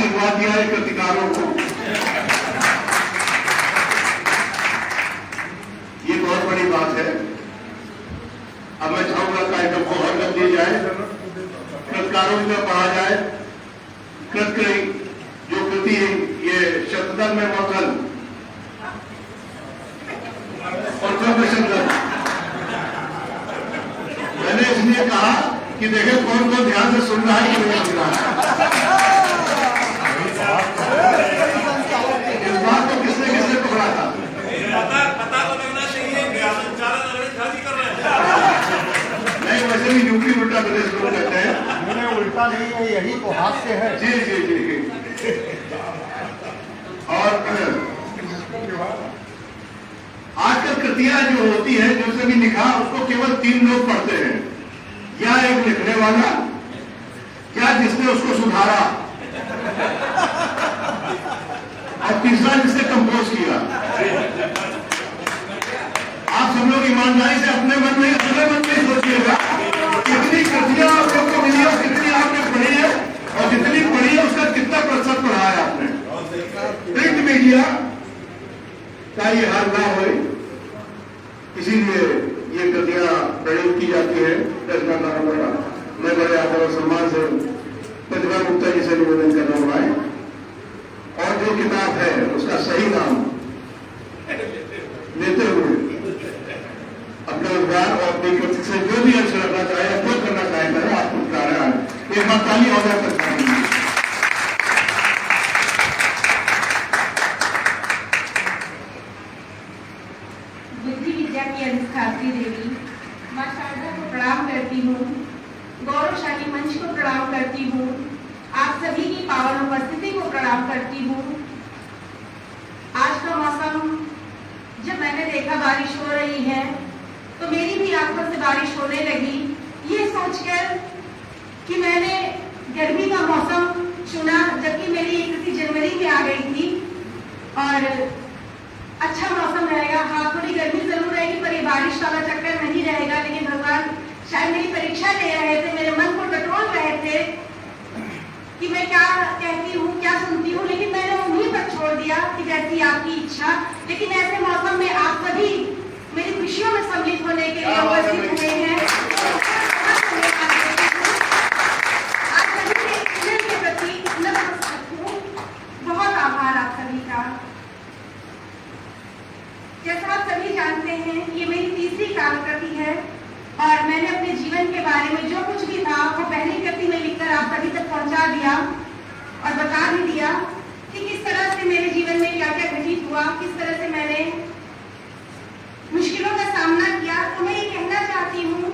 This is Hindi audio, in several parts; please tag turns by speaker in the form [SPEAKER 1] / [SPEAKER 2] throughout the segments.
[SPEAKER 1] आशीर्वाद दिया है कृतिकारों को। ये बहुत बड़ी बात है। अब मैं चाहूंगा कार्यक्रम को और कर दिया जाए, कृतिकारों में पढ़ा जाए। कृत जो कृति है ये शतदल में मौखल और चौदशंकर। मैंने इसलिए कहा कि देखे कौन कौन ध्यान से सुन रहा है कि नहीं सुन रहा है। इस बात को किसने किसने पकड़ा था?
[SPEAKER 2] पता तो लगना चाहिए कर रहे हैं।
[SPEAKER 1] नहीं, वैसे भी यूपी उल्टा प्रदेश लोग कहते हैं।
[SPEAKER 3] मैंने उल्टा नहीं है, यही तो हास्य है।
[SPEAKER 1] जी जी जी। और आजकल कृतियां जो होती है, जिसने भी लिखा उसको केवल 3 लोग पढ़ते हैं, या एक लिखने वाला, या जिसने उसको सुधारा, और तीसरा जिसने कंपोज किया। आप सब लोग ईमानदारी से अपने मन में सोचिएगा कितनी कृतियां आप लोग को मिली और कितनी आपने पढ़ी है, और जितनी पढ़ी है उसका कितना प्रतिशत पढ़ा है आपने। प्रिंट मीडिया का ये हाल ना हो, इसीलिए ये कृतियां प्रयोग की जाती है। मैं बड़े आदर और सम्मान से प्रतिभा गुप्ता जी से निवेदन कर रहा हूं और जो किताब है उसका सही नाम लेते हुए अपना रोजगार और अपनी कृति से जो भी अंश रखना चाहे, जो करना चाहे करें। आप कुछ कर रहे हैं, एक बार ताली हो जाए सकता है।
[SPEAKER 4] बुद्धि विद्या की अधिष्ठात्री देवी मां शारदा को प्रणाम करती हूँ। गौरवशाली मंच को प्रणाम करती हूँ। आप सभी की पावन उपस्थिति को प्रणाम करती हूँ। आज का मौसम जब मैंने देखा बारिश हो रही है तो मेरी भी आंखों से बारिश होने लगी, ये सोचकर कि मैंने गर्मी का मौसम चुना, जबकि मेरी कृति जनवरी में आ गई थी। और अच्छा मौसम रहेगा, हाँ थोड़ी गर्मी जरूर रहेगी पर ये बारिश वाला चक्कर नहीं रहेगा। लेकिन भगवान शायद मेरी परीक्षा ले रहे थे, मेरे मन को टटोल रहे थे कि मैं क्या कहती हूँ, क्या सुनती हूँ। लेकिन मैंने उन्हीं पर छोड़ दिया कि जैसी आपकी इच्छा। लेकिन ऐसे मौसम में आप सभी मेरी खुशियों में सम्मिलित होने के लिए उपस्थित हुए हैं। आप सभी के प्रति नतमस्तक हूँ। बहुत आभार आप सभी का। जैसा आप सभी जानते हैं ये मेरी तीसरी काव्य कृति है और मैंने अपने जीवन के बारे में जो कुछ भी था वो पहली कृति में लिखकर आप सभी तक पहुंचा दिया और बता भी दिया कि किस तरह से मेरे जीवन में क्या क्या घटित हुआ, किस तरह से मैंने मुश्किलों का सामना किया। तो मैं ये कहना चाहती हूँ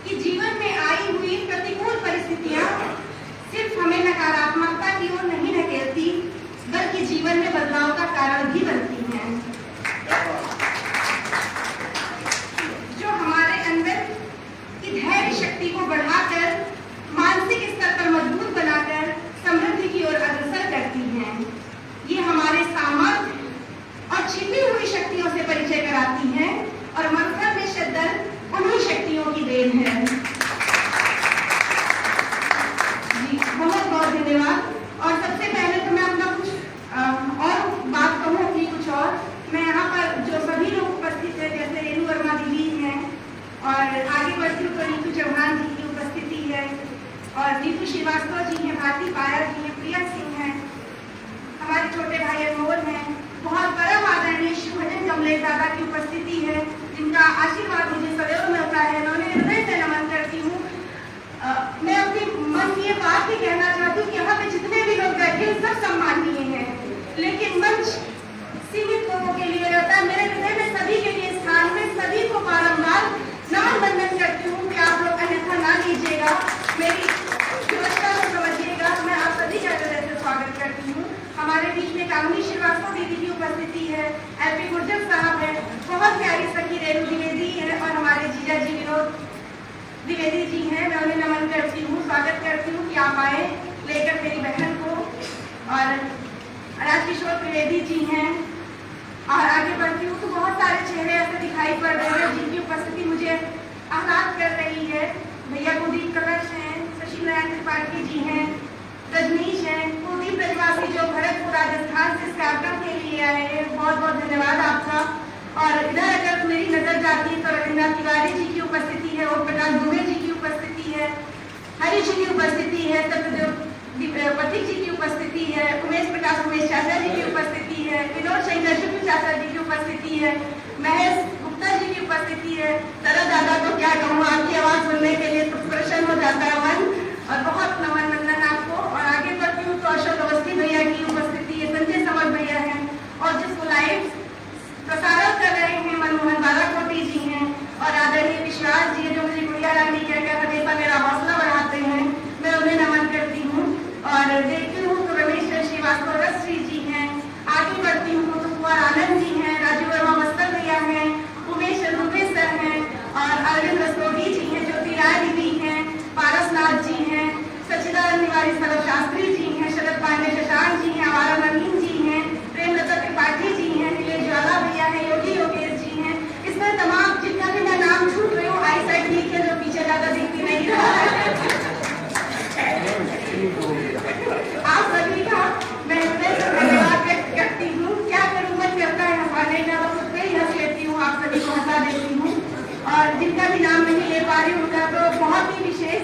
[SPEAKER 4] कि जीवन में आई हुई प्रतिकूल परिस्थितियां सिर्फ हमें नकारात्मकता की ओर नहीं ढकेलती बल्कि जीवन में बदलाव का कारण भी बनती हैं। जो हमारे अंदर की धैर्य शक्ति को बढ़ाकर मानसिक स्तर पर मजबूत बनाकर समृद्धि की ओर अग्रसर करती हैं। ये हमारे सामर्थ्य और छिपी हुई शक्तियों से परिचय कराती हैं और मंथन में शिद्दत उन्हीं शक्तियों की देन है। जी बहुत बहुत धन्यवाद। और सबसे पहले तो मैं अपना कुछ और बात कहूँ अपनी कुछ और। मैं यहाँ पर जो सभी लोग उपस्थित है, जैसे रेणु वर्मा दीदी हैं और आगे बढ़ती हूँ तो नीतू चौहान जी की उपस्थिति है और नीतू श्रीवास्तव जी हैं, भारती पाया जी हैं, प्रिया सिंह हैं, हमारे छोटे भाई अनमोल हैं, बहुत परम आदरणीय शिव भजन कमलेश दादा की उपस्थिति है जिनका आशीर्वाद मुझे सदैव मिलता है। मैं उन्हें हृदय से नमन करती हूँ। मैं अपने मन की ये बात भी कहना चाहती हूँ कि यहाँ पे जितने भी लोग बैठे हैं सब सम्माननीय हैं, लेकिन मंच सीमित लोगों के लिए रहता है। मेरे हृदय में सभी के लिए स्थान में सभी को बारम्बार नमन बंदन करती हूँ कि आप लोग अन्यथा ना लीजिएगा, मेरी व्यवस्था को समझिएगा। मैं आप सभी का हृदय से स्वागत करती हूँ। हमारे बीच में कामिनी श्रीवास्तव दीदी की उपस्थिति है, एलपी गुर्जर साहब है, बहुत प्यारी सखी रेणु द्विवेदी है और हमारे जीजा जी विनोद द्विवेदी जी हैं। मैं उन्हें नमन करती हूँ, स्वागत करती हूँ कि आप आए लेकर मेरी बहन को। और राजकिशोर त्रिवेदी जी हैं और आगे बढ़ती हूँ तो बहुत सारे चेहरे ऐसे दिखाई पड़ रहे हैं जिनकी उपस्थिति मुझे आह्लाद कर रही है। भैया कुलदीप कलश हैं, शशि नारायण त्रिपाठी जी हैं, रजनीश हैं, कुलदीप रजवास राजस्थान से इस कार्यक्रम के लिए आए हैं, बहुत बहुत धन्यवाद आपका। और इधर अगर मेरी नजर जाती है तो रविंद्र तिवारी जी की उपस्थिति है, ओम प्रकाश दुबे जी की उपस्थिति है, हरि जी की उपस्थिति है, सत्यदेव पथिक जी की उपस्थिति है, उमेश चाचा जी की उपस्थिति है, विनोद शंकर शुक्ल चाचा जी की उपस्थिति है, महेश गुप्ता जी की उपस्थिति है। तरह दादा तो क्या कहूँ, आपकी आवाज सुनने के लिए तो प्रसन्न हो जाता है मन, और बहुत नमन वंदन आपको। और आगे बढ़ती हूँ तो अशोक अवस्थी भैया की उपस्थिति है, संजय समर भैया हैं, और जिसको लाइव प्रसारण कर रहे हैं मनमोहन बालाकोटी जी हैं, और आदरणीय विश्वास जी जो मुझे गुड़िया रानी कहकर हमेशा मेरा हौसला बढ़ाते हैं, मैं उन्हें नमन करती हूँ। और देखती हूँ तो रमेश श्रीवास्तव रश्री जी हैं, आगे बढ़ती हूँ तो कुंवर आनंद जी हैं, राजू वर्मा मस्तर भैया हैं, उमेश दुबे सर हैं, और अरविंद रस्तोगी जी हैं, ज्योति राय दीदी हैं, पारसनाथ जी हैं, सच्चिदानंद निवारी सरव शास्त्री जी हैं, शरद पांडे शशांक जी हैं, आवारा नवीन जी हैं, प्रेमलता त्रिपाठी जी हैं, नीलेश ज्वाला भैया हैं, योगी योगेश जी हैं। इसमें तमाम जितना भी मैं नाम छूट रही हूँ, आई साइड ठीक है, जो पीछे ज्यादा दिखती नहीं रहा है। आप सभी का मैं हृदय से धन्यवाद व्यक्त करती हूँ। क्या करूँ, मन करता है हंसाने का, तो खुद पे ही हंस लेती हूँ, आप सभी को हंसा देती हूँ। और जिनका भी नाम नहीं ले पा रही उनका तो बहुत ही विशेष,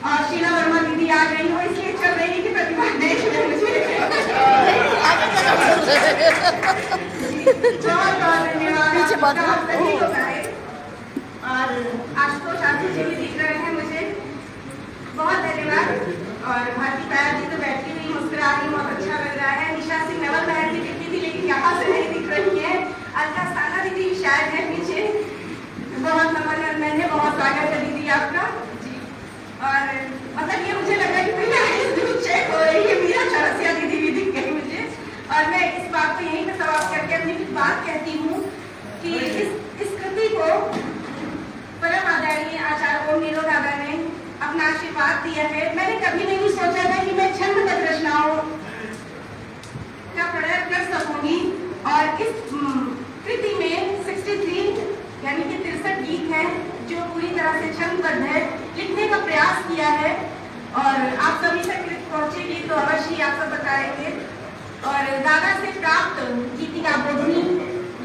[SPEAKER 4] और शीला वर्मा दीदी आ गई हो, इसलिए चल रही कि प्रतिभा देश में मुझे बहुत बहुत धन्यवाद आप सभी को है। और आशुतोष आशीष जी भी दिख रहे हैं मुझे, बहुत धन्यवाद। और भारती पाया जी तो बैठी हुई मुस्कुरा रही, बहुत अच्छा लग रहा है। निशा सिंह नवल बहन भी दिखती थी, लेकिन यहाँ से नहीं दिख रही है। अलका साना दीदी शायद है पीछे, बहुत नमन है, बहुत स्वागत है दीदी आपका जी। और मतलब ये मुझे लगा कि मेरी चेक हो रही है, मीरा चौरसिया दीदी भी दिख गई मुझे। और मैं इस बात को यहीं पे समाप्त करके अपनी कुछ बात कहती हूँ कि इस कृति को परम आदरणीय आचार्य ओम नीरो दादा ने अपना आशीर्वाद दिया है। मैंने कभी नहीं सोचा था कि मैं छंदबद्ध रचनाओं का प्रयोग कर सकूंगी, और इस कृति में 63 यानी कि 63 गीत हैं जो पूरी तरह से छंदबद्ध है, लिखने का प्रयास किया है। और आप सभी से कृति पहुंचेगी तो अवश्य आप सब बताएंगे। और दादा से प्राप्त गीतिका बोधनी,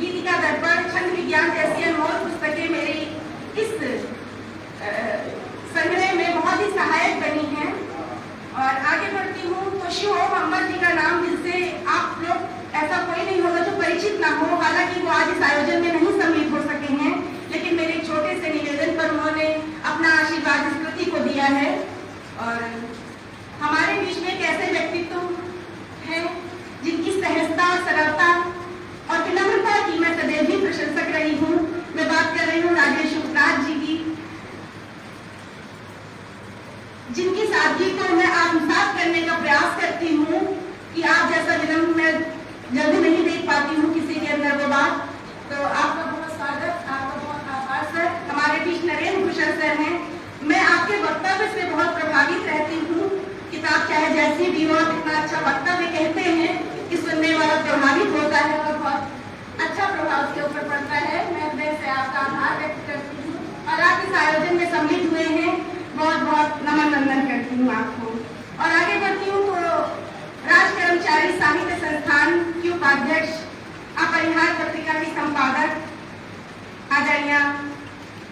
[SPEAKER 4] गीतिका दर्पण, छंद विज्ञान जैसी अनमोल पुस्तकें मेरी इस संग्रह में बहुत ही सहायक बनी हैं। और आगे बढ़ती हूँ तो शिव ओम अम्बर जी का नाम, जिससे आप लोग ऐसा कोई नहीं होगा जो परिचित ना हो। हालांकि वो आज इस आयोजन में नहीं सम्मिलित हो सके हैं, लेकिन मेरे छोटे से निवेदन पर उन्होंने अपना आशीर्वाद इस कृति को दिया है। और हमारे बीच में एक ऐसे व्यक्तित्व हैं जिनकी सहजता, सरलता और विनम्रता की मैं सदैव भी प्रशंसक रही हूँ। मैं बात कर रही हूँ राजेश उपराज जी की, जिनकी सादगी को मैं आत्मसात करने का प्रयास करती हूँ कि आप जैसा विनम्र मैं जल्दी नहीं देख पाती हूँ किसी के अंदर वो बात। तो आपका बहुत स्वागत, आपका बहुत आभार सर। हमारे बीच नरेंद्र भूषण सर हैं। मैं आपके वक्तव्य से बहुत प्रभावित रहती हूँ। किताब चाहे जैसी भी हो, कितना अच्छा वक्तव्य कहते हैं कि सुनने वाला प्रभावित होता है और बहुत अच्छा प्रभाव उसके ऊपर पड़ता है। मैं हृदय से आपका आभार व्यक्त करती हूँ, और आप इस आयोजन में सम्मिलित हुए हैं, बहुत बहुत नमन वंदन करती हूँ आपको। और आगे बढ़ती हूँ तो राज कर्मचारी साहित्य संस्थान की उपाध्यक्ष, अपरिहार पत्रिका की संपादक आदरणीय,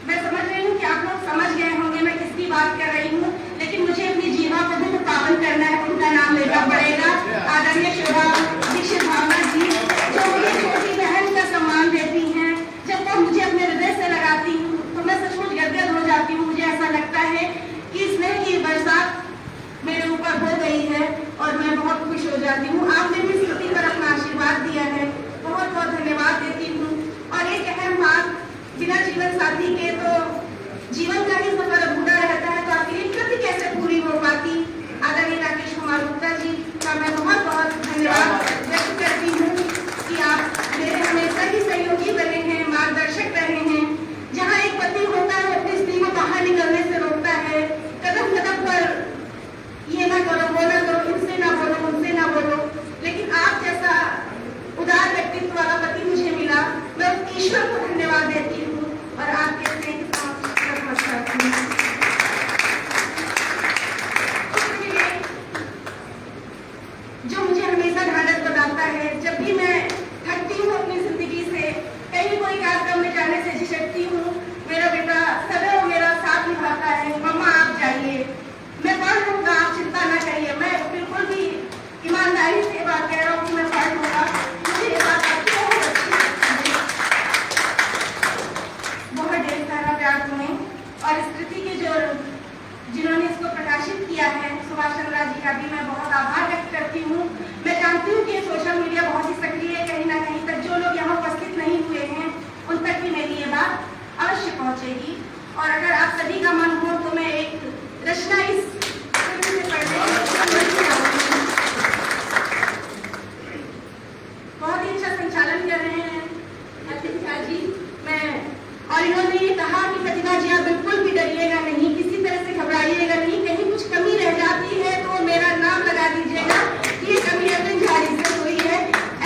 [SPEAKER 4] मैं समझ रही हूँ कि आप लोग समझ गए होंगे मैं किसकी बात कर रही हूँ, लेकिन मुझे अपनी जीवा को भी पावन करना है, उनका नाम लेना पड़ेगा। आदरणीय शोभा दीक्षित भावना जी, जो मुझे छोटी बहन का सम्मान देती हैं, जब तक मुझे अपने हृदय से लगाती हूँ तो मैं सचमुच गदगद हो जाती हूँ। मुझे ऐसा लगता है कि स्नेह की बरसात मेरे ऊपर हो गई है और मैं बहुत खुश हो जाती हूँ। आपने भी स्थिति पर अपना आशीर्वाद दिया है, बहुत बहुत धन्यवाद देती हूँ। और एक अहम बात, बिना जीवन साथी के तो जीवन का ही सफर अधूरा रहता है, तो आपकी कृति कैसे पूरी हो पाती। आदरणीय राकेश कुमार गुप्ता जी का मैं बहुत बहुत धन्यवाद व्यक्त करती हूँ कि आप मेरे हमेशा ही सहयोगी बने हैं, मार्गदर्शक रहे हैं। जहाँ एक पति होता है अपनी स्त्री को बाहर निकलने से रोकता है, कदम कदम पर ये ना करो, वो ना करो, इनसे ना बोलो, उनसे ना बोलो, लेकिन आप जैसा उदार व्यक्तित्व वाला पति मुझे मिला। मैं उस ईश्वर को धन्यवाद देती हूँ और आपके स्नेह को नमस्कार करती हूँ। जो मुझे हमेशा ढांढस आता है। जब भी मैं थकती हूँ अपनी जिंदगी से, कहीं कोई कार्यक्रम में जाने से झिझकती हूँ, मेरा बेटा सदैव मेरा साथ निभाता है, मम्मा आप जाइए, मैं पढ़ लूंगा, आप चिंता न करिए। मैं बिल्कुल भी ईमानदारी से बात कह रहा हूँ कि मैं पढ़ लूंगा। मुझे ये बात आपकी बहुत अच्छी लगती है। बहुत ढेर सारा प्यार तुम्हें, और इस कृति के जो जिन्होंने इसको प्रकाशित किया है, सुभाष चंद्रा जी का भी मैं बहुत आभार व्यक्त करती हूँ। मैं जानती हूँ कि सोशल मीडिया बहुत ही सक्रिय है, कहीं ना कहीं तक जो लोग यहाँ उपस्थित नहीं हुए हैं उन तक भी मेरी ये बात अवश्य पहुँचेगी। और अगर आप सभी का मन हो तो मैं एक रचना इस कृति से पढ़ने बहुत ही अच्छा संचालन कर रहे हैं प्रतिभा जी। और इन्होंने ये कहा कि प्रतिभा जी आप बिल्कुल भी डरिएगा नहीं, किसी तरह से घबराइएगा नहीं, कहीं कुछ कमी रह जाती है तो मेरा नाम लगा दीजिएगा, ये कमी अरविंद झाड़ी से हुई है।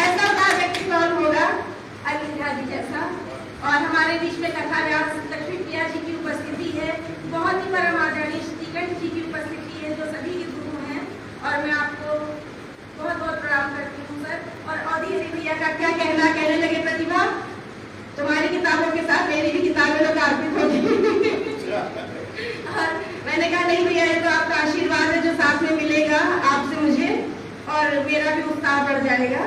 [SPEAKER 4] ऐसा का व्यक्ति कौन होगा, अरविंद झाड़ी जैसा। और हमारे बीच में कथा व्यास लक्ष्मी प्रिया जी की उपस्थिति है, बहुत ही परम आदरणीय श्रीकंठ जी की उपस्थिति है, जो सभी के गुरु हैं। और मैं आपको बहुत बहुत प्रणाम करती हूँ सर। और अवधि हरि भैया का क्या कहना, कहने लगे प्रतिभा तुम्हारी किताबों के साथ मेरी भी किताबें लोकार्पित होगी। और मैंने कहा नहीं भैया, ये तो आपका आशीर्वाद है जो साथ में मिलेगा आपसे मुझे, और मेरा भी उत्साह बढ़ जाएगा।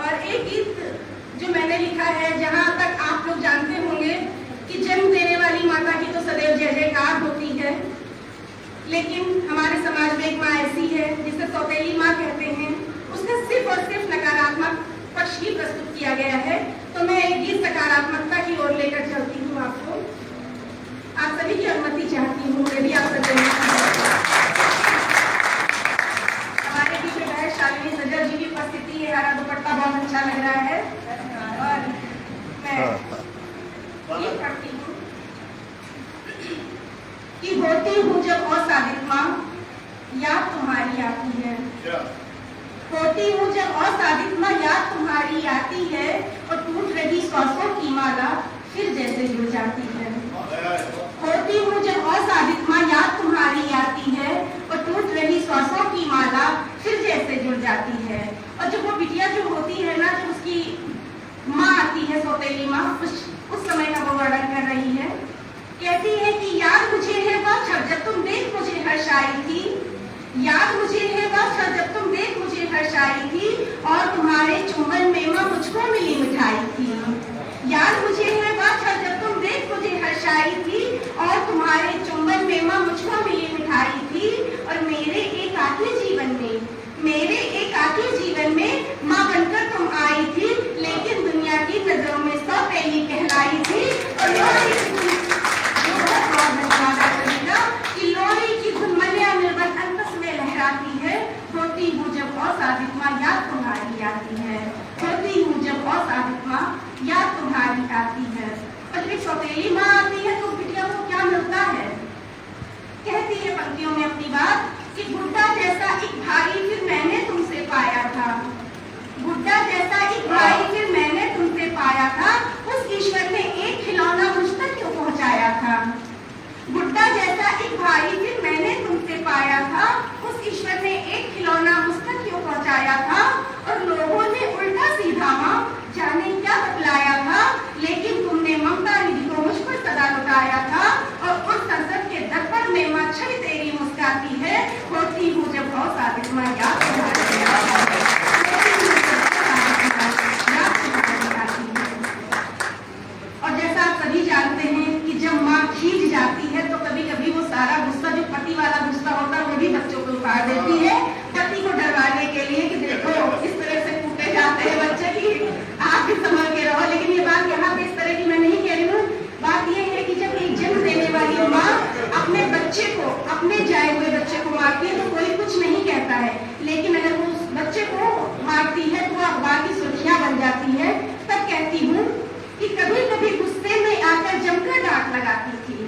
[SPEAKER 4] और एक गीत जो मैंने लिखा है, जहाँ तक आप लोग जानते होंगे कि जन्म देने वाली माता की तो सदैव जय जयकार होती है, लेकिन हमारे समाज में एक माँ ऐसी है जिसे सौतेली माँ कहते हैं, उसका सिर्फ और सिर्फ नकारात्मक पक्ष ही प्रस्तुत किया गया है। तो मैं एक गीत सकारात्मकता की ओर लेकर चलती हूँ आपको। आप सभी की अनुमति चाहती हूँ, मैं भी आप सभी हमारे बीच में है शालिनी सजल जी की उपस्थिति है, हरा दुपट्टा बहुत अच्छा लग रहा है। और मैं ये करती हूँ कि होती हूँ जब असाधित माँ, याद तुम्हारी आती है। होती हूँ जब असाधित माँ, याद तुम्हारी आती है, और टूट रही सांसों की माला फिर जैसे जुड़ जाती है। होती हूँ जब असाधित माँ, याद तुम्हारी आती है, और टूट रही सांसों की माला फिर जैसे जुड़ जाती है। और जब वो बिटिया जो होती है ना, जब उसकी माँ आती है, सौतेली माँ, उस समय का वो वर्णन कर रही है। कहती है कि याद मुझे है वह क्षण जब तुम देख मुझे हर्षाई थी, याद मुझे है वह क्षण जब तुम देख मुझे हर्षाई थी, और तुम्हारे चुंबन में माँ मुझको मिली मिठाई थी। याद मुझे है वह क्षण जब तुम देख मुझे हर्षाई थी, और तुम्हारे चुंबन में माँ मुझको मिली मिठाई थी। और मेरे एकाकी जीवन में, मेरे एकाकी जीवन में माँ बनकर तुम आई थी, लेकिन दुनिया की नजरों में सौतेली कहलाई थी। और कि लोरी की धुन मल्या निर्बल अंतस में लहराती है। होती हूँ जब असाधित माँ, याद तुम्हारी आती है। होती हूँ जब असाधित माँ, याद तुम्हारी आती है। और जब सौतेली माँ आती है तो बिटिया को क्या मिलता है, कहती है पंक्तियों में अपनी बात कि बुड्ढा जैसा एक भाई फिर मैंने तुमसे पाया था, बुड्ढा जैसा एक भाई फिर मैंने तुमसे पाया था, उस ईश्वर ने एक खिलौना मुझ तक क्यों पहुँचाया था। बुड्ढा जैसा एक भाई फिर मैंने तुमसे पाया था, उस ईश्वर ने एक खिलौना मुझ तक क्यों पहुँचाया था। और लोगों ने उल्टा सीधा माँ जाने क्या बतलाया था, लेकिन तुमने ममता निधि को मुझ पर सदा लुटाया था। और उस संसद के दर्पण में माँ छवि तेरी मुस्काती है। होती हूँ जब बहुत साबित माँ, याद तुम्हारी आती है। और जैसा आप सभी जानते हैं कि जब माँ खींच जाती है तो कभी कभी वो सारा गुस्सा, जो पति वाला गुस्सा होता है, वो भी बच्चों को उतार देती है, पति को डरवाने के लिए कि देखो इस तरह से कूटे जाते हैं बच्चे की, आप भी संभल के रहो। लेकिन ये बात यहाँ पे इस तरह की मैं नहीं कह रही हूँ। बात ये है कि जब एक जन्म देने वाली माँ अपने बच्चे को, अपने जाए हुए बच्चे को मारती है तो कोई कुछ नहीं कहता है, लेकिन अगर वो उस बच्चे को मारती है तो अखबार की सुर्खियां बन जाती है। तब कहती हूँ कि कभी कभी गुस्से में आकर जमकर डांट लगाती थी,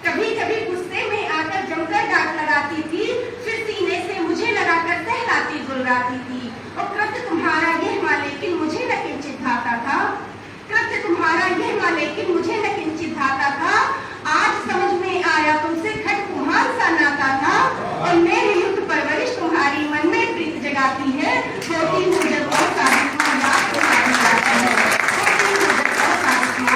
[SPEAKER 4] कभी कभी गुस्से में आकर जमकर डांट लगाती थी, फिर सीने से मुझे लगाकर सहलाती गुलराती थी। और कृत्य तुम्हारा यह माँ लेकिन मुझे न किंचित भाता था, कृत्य तुम्हारा यह माँ लेकिन मुझे न किंचित भाता था। आज समझ में आया तुमसे खट कुम्हार सा नाता था, और मेरी युक्त परवरिश तुम्हारी मन में प्रीत जगा गाती है, होती हूँ जब और साजिशों याद तुम्हारी गाती है, होती हूँ जब और साजिशों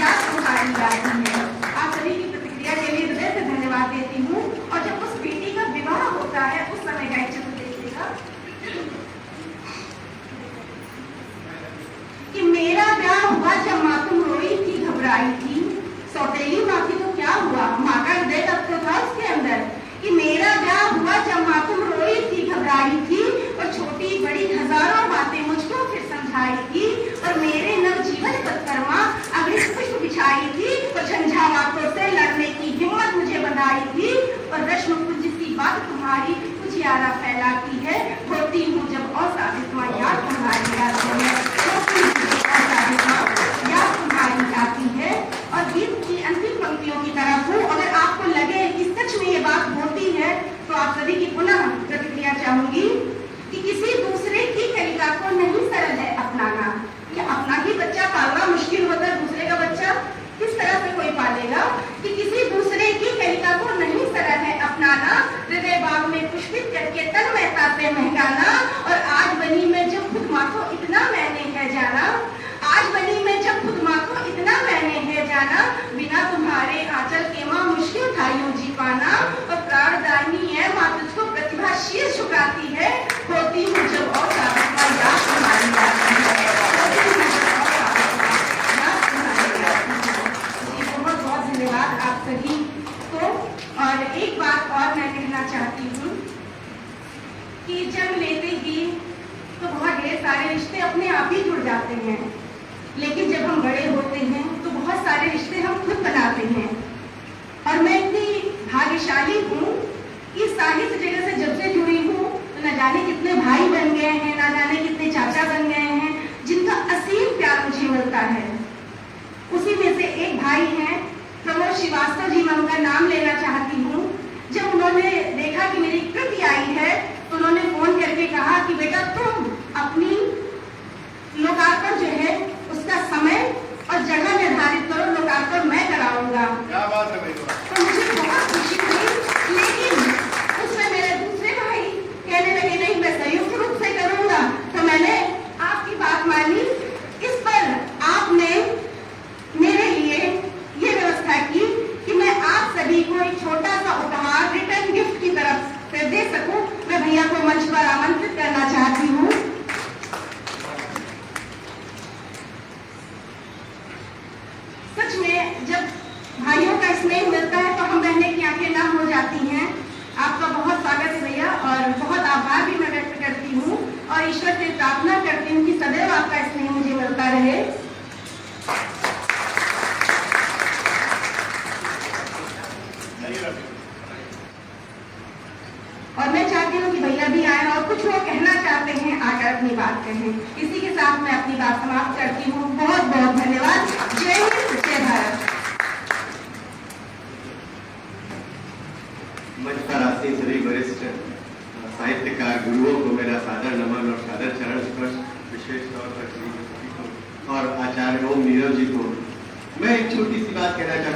[SPEAKER 4] याद तुम्हारी गाती है। आप सभी की प्रतिक्रिया के लिए हृदय से धन्यवाद देती हूँ। और जब उस बेटी का विवाह होता है उस समय का एक चित्र देखिएगा कि मेरा ब्याह हुआ जब माँ तुम रोई थी, घबराई थी। सौतेली माँ की तो क्या हुआ, माँ का हृदय तब तो था उसके अंदर कि मेरा ब्याह हुआ जब माँ तुम रोई थी, घबराई थी और छोटी बड़ी हजारों बातें मुझको फिर समझाई थी और मेरे नवजीवन पत्थरमा अग्नि पुष्प बिछाई थी और झंझावातों से लड़ने की हिम्मत मुझे बनाई थी और रश्म कुछ सी बात तुम्हारी कुछ यारा फैलाती है, होती हूँ जब असाधित माँ याद तुम्हारी आती है, होती हूँ जब असाधित माँ याद तुम्हारी आती है। और गीत की अंतिम पंक्तियों की तरफ हूँ। अगर आपको लगे कि सच में ये बात होती है तो आप सभी की पुनः प्रतिक्रिया चाहूंगी कि किसी दूसरे की कलिका को नहीं सरल है अपनाना। या अपना ही बच्चा पालना मुश्किल होता है, दूसरे का बच्चा किस तरह से कोई पालेगा। कि किसी दूसरे की कलिका को नहीं सरल है अपनाना, हृदय बाग में पुष्पित करके तन महता से महंगाना। और आज बनी में जब खुद माँ को इतना मैंने है जाना, आज बनी में जब खुद माँ को इतना मैंने है जाना, बिना तुम्हारे आंचल के माँ मुश्किल था यूं जी पाना। और प्राणदायिनी है माँ तुझको प्रतिभा शीर झुकाती है, होती हूँ जब और साबित माँ याद तुम्हारी आती है, होती हूँ जब और साबित माँ याद तुम्हारी आती है। बहुत बहुत धन्यवाद आप सभी को। और एक बात और मैं कहना चाहती हूँ कि जन्म लेते ही तो बहुत ढेर सारे रिश्ते अपने आप ही जुड़ जाते हैं, लेकिन जब हम बड़े होते हैं तो बहुत सारे रिश्ते हम खुद बनाते हैं। और मैं इतनी भाग्यशाली हूँ कि साहित्य जगत से जब से जुड़ी हूँ तो न जाने कितने भाई बन गए हैं, न जाने कितने चाचा बन गए हैं जिनका असीम प्यार मुझे मिलता है। उसी में से एक भाई हैं प्रमोद श्रीवास्तव जी, मैं उनका नाम लेना चाहती हूँ। जब उन्होंने देखा कि मेरी कृति आई है तो उन्होंने फोन करके कहा कि बेटा तुम अपनी लोकार्पण जो है उसका समय और जगह निर्धारित करो, लोकार्पण मैं कराऊंगा।
[SPEAKER 3] क्या बात है भाई।
[SPEAKER 4] तो मुझे बहुत खुशी हुई, लेकिन उसमें मेरे दूसरे भाई कहने लगे नहीं मैं संयुक्त रूप से करूंगा। तो मैंने आपकी बात मानी। इस पर आपने मेरे लिए ये व्यवस्था की कि मैं आप सभी को एक छोटा सा उपहार रिटर्न गिफ्ट की तरफ से दे सकूं। मैं भैया को मंच पर आमंत्रित करना चाहती हूँ। सच में जब भाइयों का स्नेह मिलता है तो हम बहने की आंखें नम हो जाती हैं। आपका बहुत स्वागत है भैया और बहुत आभार भी मैं व्यक्त करती हूँ और ईश्वर से प्रार्थना करती हूँ कि सदैव आपका स्नेह मुझे मिलता रहे। और मैं चाहती हूँ कि भैया भी आए और कुछ वो कहना चाहते हैं आकर अपनी बात कहें। इसी के साथ मैं अपनी बात समाप्त करती हूँ। बहुत बहुत धन्यवाद। जय हिंद, जय भारत।
[SPEAKER 5] मंच पर आसीन सभी वरिष्ठ साहित्यकार गुरुओं को मेरा सादर नमन और सादर चरण स्पर्श, विशेष तौर पर श्री को और आचार्य ओम नीरव जी को मैं एक छोटी सी बात कहना चाहता हूँ।